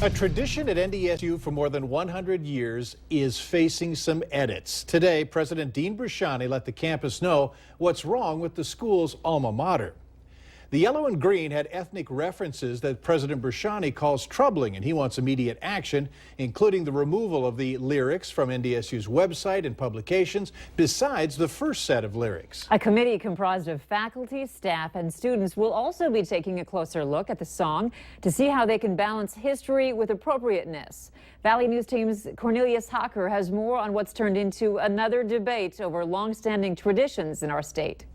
A tradition at NDSU for more than 100 years is facing some edits. Today, President Dean Brashani let the campus know what's wrong with the school's alma mater. The yellow and green had ethnic references that President Brashani calls troubling, and he wants immediate action, including the removal of the lyrics from NDSU's website and publications, besides the first set of lyrics. A committee comprised of faculty, staff, and students will also be taking a closer look at the song to see how they can balance history with appropriateness. Valley News Team's Cornelius Hocker has more on what's turned into another debate over long-standing traditions in our state.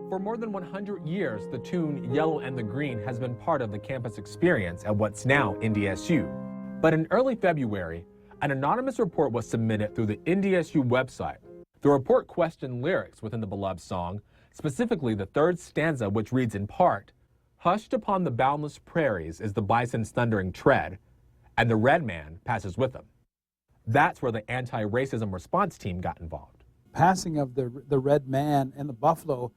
For more than 100 years, the tune Yellow and the Green has been part of the campus experience at what's now NDSU. But in early February, an anonymous report was submitted through the NDSU website. The report questioned lyrics within the beloved song, specifically the third stanza, which reads in part, "Hushed upon the boundless prairies is the bison's thundering tread, and the red man passes with them." That's where the anti-racism response team got involved. Passing of the red man and the buffalo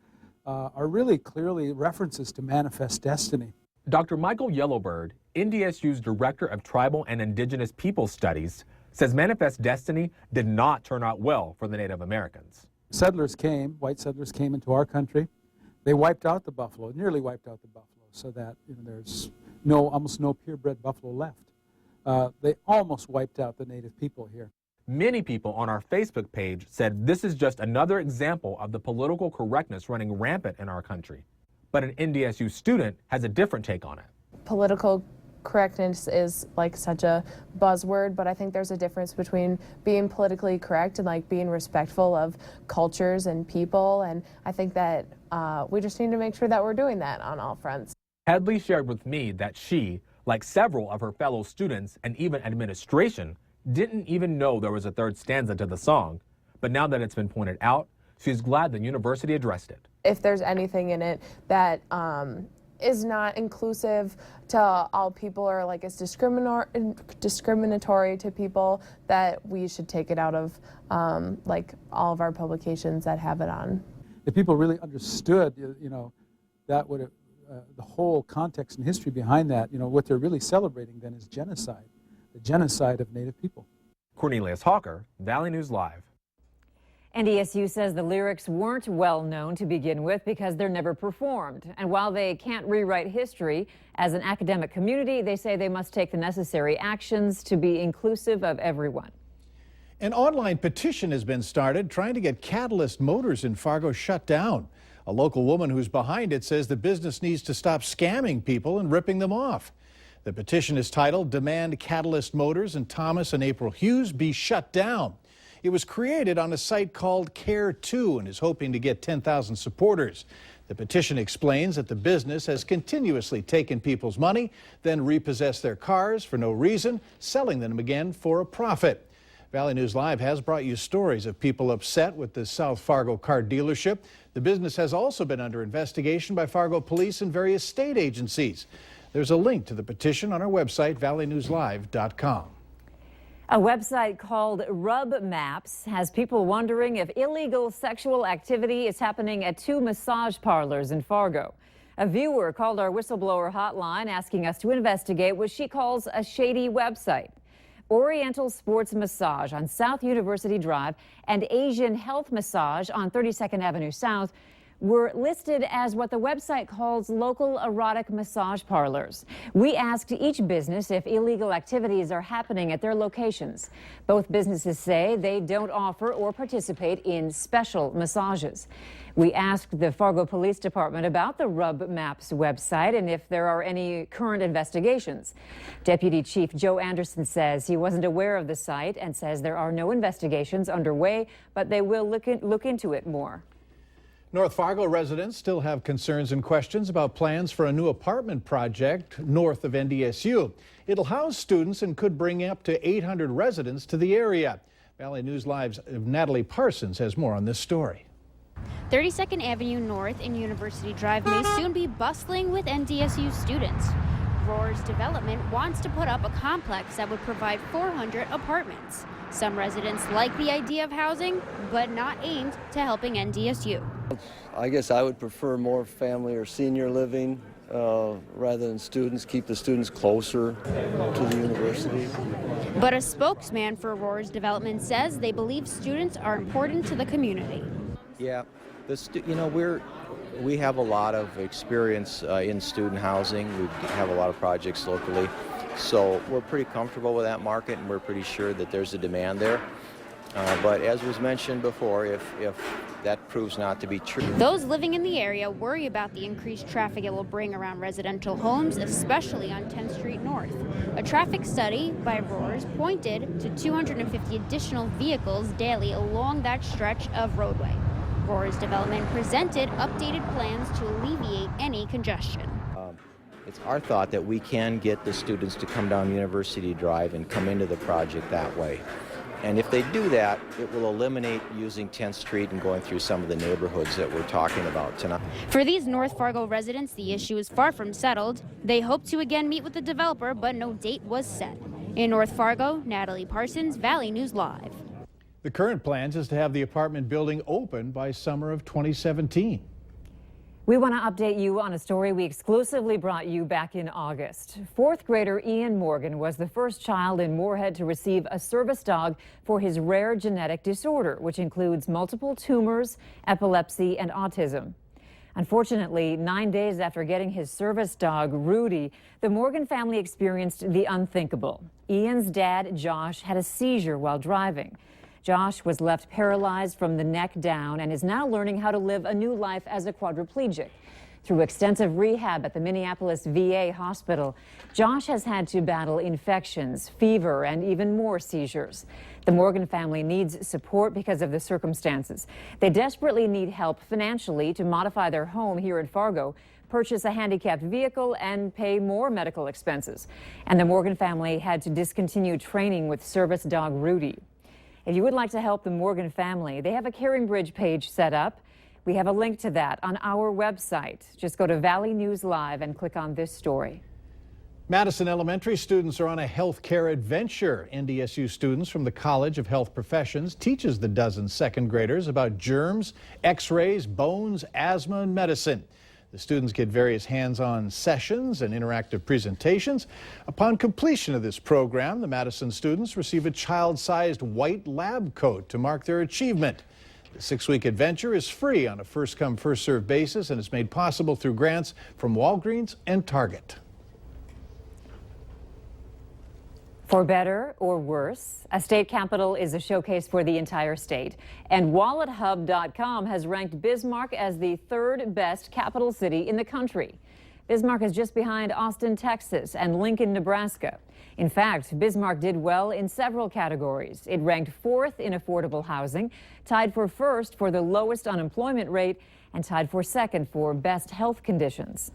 are really clearly references to Manifest Destiny. Dr. Michael Yellowbird, NDSU's Director of Tribal and Indigenous Peoples Studies, says Manifest Destiny did not turn out well for the Native Americans. Settlers came, white settlers came into our country. They wiped out the buffalo, nearly wiped out the buffalo, so that there's almost no purebred buffalo left. They almost wiped out the Native people here. Many people on our Facebook page said this is just another example of the political correctness running rampant in our country. But an NDSU student has a different take on it. Political correctness is like such a buzzword, but I think there's a difference between being politically correct and like being respectful of cultures and people, and I think that we just need to make sure that we're doing that on all fronts. Hedley shared with me that she, like several of her fellow students and even administration, didn't even know there was a third stanza to the song, but now that it's been pointed out, she's glad the university addressed it. If there's anything in it that is not inclusive to all people or like is discriminatory to people, that we should take it out of like all of our publications that have it on. If people really understood, that would the whole context and history behind that, what they're really celebrating then is genocide. The genocide of Native people. Cornelius Hawker, Valley News Live. NDSU says the lyrics weren't well known to begin with because they're never performed. And while they can't rewrite history, as an academic community, they say they must take the necessary actions to be inclusive of everyone. An online petition has been started trying to get Catalyst Motors in Fargo shut down. A local woman who's behind it says the business needs to stop scamming people and ripping them off. The petition is titled "Demand Catalyst Motors and Thomas and April Hughes be shut down." It was created on a site called Care2 and is hoping to get 10,000 supporters. The petition explains that the business has continuously taken people's money, then repossessed their cars for no reason, selling them again for a profit. Valley News Live has brought you stories of people upset with the South Fargo car dealership. The business has also been under investigation by Fargo police and various state agencies. There's a link to the petition on our website, valleynewslive.com. A website called Rub Maps has people wondering if illegal sexual activity is happening at 2 massage parlors in Fargo. A viewer called our whistleblower hotline asking us to investigate what she calls a shady website. Oriental Sports Massage on South University Drive and Asian Health Massage on 32nd Avenue South were listed as what the website calls local erotic massage parlors. We asked each business if illegal activities are happening at their locations. Both businesses say they don't offer or participate in special massages. We asked the Fargo Police Department about the Rub Maps website and if there are any current investigations. Deputy Chief Joe Anderson says he wasn't aware of the site and says there are no investigations underway, but they will look into it more. North Fargo residents still have concerns and questions about plans for a new apartment project north of NDSU. It'll house students and could bring up to 800 residents to the area. Valley News Live's Natalie Parsons has more on this story. 32nd Avenue North and University Drive may soon be bustling with NDSU students. Roars Development wants to put up a complex that would provide 400 apartments. Some residents like the idea of housing, but not aimed to helping NDSU. I guess I would prefer more family or senior living rather than students, keep the students closer to the university. But a spokesman for Roars Development says they believe students are important to the community. Yeah, we have a lot of experience in student housing. We have a lot of projects locally, so we're pretty comfortable with that market, and we're pretty sure that there's a demand there. But as was mentioned before, if that proves not to be true. Those living in the area worry about the increased traffic it will bring around residential homes, especially on 10th Street North. A traffic study by Roars pointed to 250 additional vehicles daily along that stretch of roadway. Roars Development presented updated plans to alleviate any congestion. It's our thought that we can get the students to come down University Drive and come into the project that way. And if they do that, it will eliminate using 10th Street and going through some of the neighborhoods that we're talking about tonight. For these North Fargo residents, the issue is far from settled. They hope to again meet with the developer, but no date was set. In North Fargo, Natalie Parsons, Valley News Live. The current plans is to have the apartment building open by summer of 2017. We want to update you on a story we exclusively brought you back in August. Fourth grader Ian Morgan was the first child in Moorhead to receive a service dog for his rare genetic disorder, which includes multiple tumors, epilepsy, and autism. Unfortunately, 9 days after getting his service dog, Rudy, the Morgan family experienced the unthinkable. Ian's dad, Josh, had a seizure while driving. Josh was left paralyzed from the neck down and is now learning how to live a new life as a quadriplegic. Through extensive rehab at the Minneapolis VA hospital, Josh has had to battle infections, fever, and even more seizures. The Morgan family needs support because of the circumstances. They desperately need help financially to modify their home here in Fargo, purchase a handicapped vehicle, and pay more medical expenses. And the Morgan family had to discontinue training with service dog Rudy. If you would like to help the Morgan family, they have a Caring Bridge page set up. We have a link to that on our website. Just go to Valley News Live and click on this story. Madison Elementary students are on a healthcare adventure. NDSU students from the College of Health Professions teaches the dozen second graders about germs, x-rays, bones, asthma, and medicine. The students get various hands-on sessions and interactive presentations. Upon completion of this program, the Madison students receive a child-sized white lab coat to mark their achievement. The 6-week adventure is free on a first-come, first-served basis and is made possible through grants from Walgreens and Target. For better or worse, a state capital is a showcase for the entire state. And WalletHub.com has ranked Bismarck as the third best capital city in the country. Bismarck is just behind Austin, Texas, and Lincoln, Nebraska. In fact, Bismarck did well in several categories. It ranked fourth in affordable housing, tied for first for the lowest unemployment rate, and tied for second for best health conditions.